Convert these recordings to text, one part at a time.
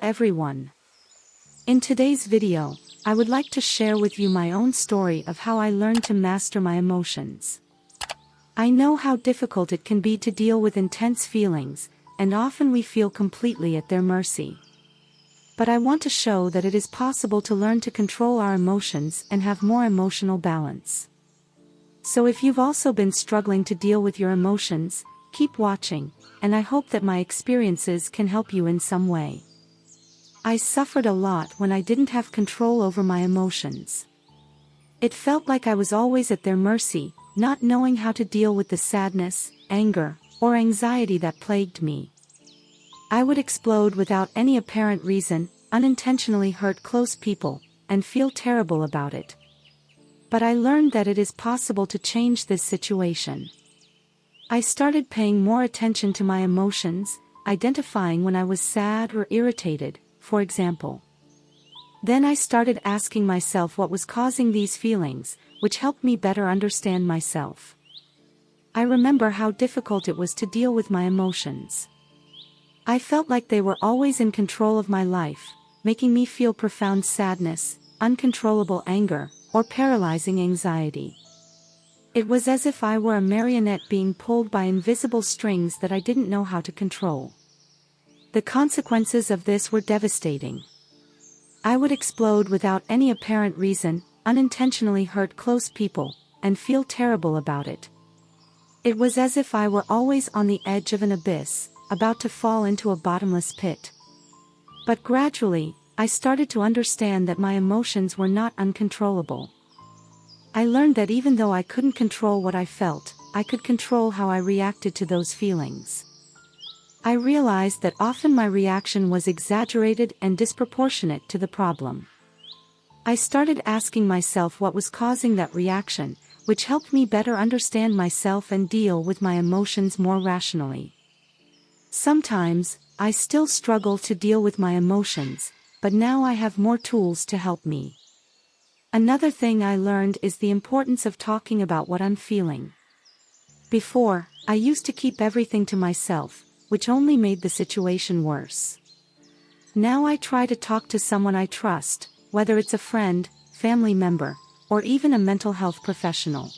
everyone. In today's video, I would like to share with you my own story of how I learned to master my emotions. I know how difficult it can be to deal with intense feelings, and often we feel completely at their mercy. But I want to show that it is possible to learn to control our emotions and have more emotional balance. So if you've also been struggling to deal with your emotions, keep watching, and I hope that my experiences can help you in some way. I suffered a lot when I didn't have control over my emotions. It felt like I was always at their mercy, not knowing how to deal with the sadness, anger, or anxiety that plagued me. I would explode without any apparent reason, unintentionally hurt close people, and feel terrible about it. But I learned that it is possible to change this situation. I started paying more attention to my emotions, identifying when I was sad or irritated, for example. Then I started asking myself what was causing these feelings, which helped me better understand myself. I remember how difficult it was to deal with my emotions. I felt like they were always in control of my life, making me feel profound sadness, uncontrollable anger, or paralyzing anxiety. It was as if I were a marionette being pulled by invisible strings that I didn't know how to control. The consequences of this were devastating. I would explode without any apparent reason, unintentionally hurt close people, and feel terrible about it. It was as if I were always on the edge of an abyss, about to fall into a bottomless pit. But gradually, I started to understand that my emotions were not uncontrollable. I learned that even though I couldn't control what I felt, I could control how I reacted to those feelings. I realized that often my reaction was exaggerated and disproportionate to the problem. I started asking myself what was causing that reaction, which helped me better understand myself and deal with my emotions more rationally. Sometimes, I still struggle to deal with my emotions, but now I have more tools to help me. Another thing I learned is the importance of talking about what I'm feeling. Before, I used to keep everything to myself, which only made the situation worse. Now I try to talk to someone I trust, whether it's a friend, family member, or even a mental health professional.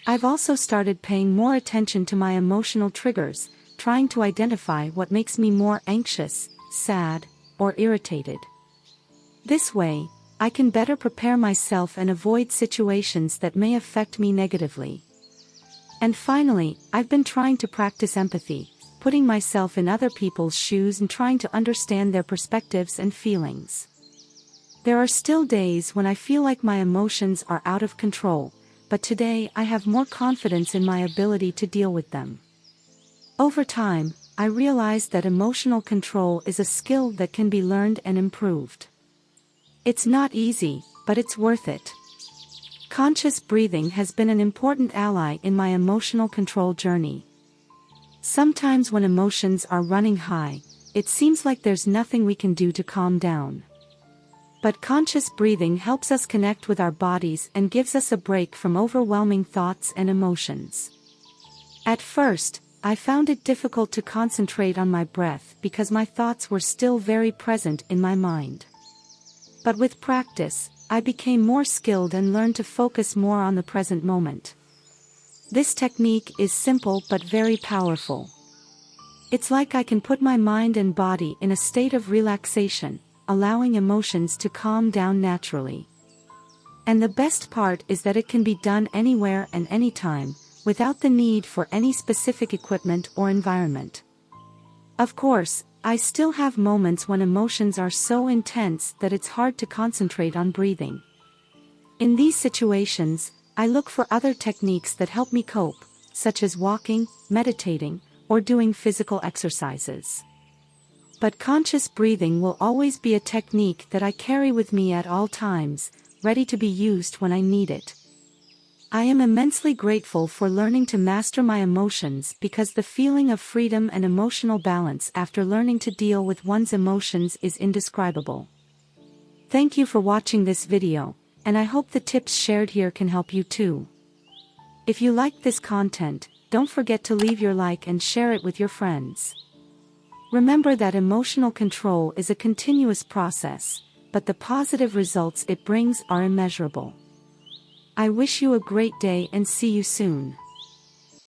I've also started paying more attention to my emotional triggers, trying to identify what makes me more anxious, sad, or irritated. This way, I can better prepare myself and avoid situations that may affect me negatively. And finally, I've been trying to practice empathy, putting myself in other people's shoes and trying to understand their perspectives and feelings. There are still days when I feel like my emotions are out of control, but today I have more confidence in my ability to deal with them. Over time, I realized that emotional control is a skill that can be learned and improved. It's not easy, but it's worth it. Conscious breathing has been an important ally in my emotional control journey. Sometimes when emotions are running high, it seems like there's nothing we can do to calm down. But conscious breathing helps us connect with our bodies and gives us a break from overwhelming thoughts and emotions. At first, I found it difficult to concentrate on my breath because my thoughts were still very present in my mind. But with practice, I became more skilled and learned to focus more on the present moment. This technique is simple but very powerful. It's like I can put my mind and body in a state of relaxation, allowing emotions to calm down naturally. And the best part is that it can be done anywhere and anytime, without the need for any specific equipment or environment. Of course, I still have moments when emotions are so intense that it's hard to concentrate on breathing. In these situations, I look for other techniques that help me cope, such as walking, meditating, or doing physical exercises. But conscious breathing will always be a technique that I carry with me at all times, ready to be used when I need it. I am immensely grateful for learning to master my emotions because the feeling of freedom and emotional balance after learning to deal with one's emotions is indescribable. Thank you for watching this video, and I hope the tips shared here can help you too. If you liked this content, don't forget to leave your like and share it with your friends. Remember that emotional control is a continuous process, but the positive results it brings are immeasurable. I wish you a great day and see you soon.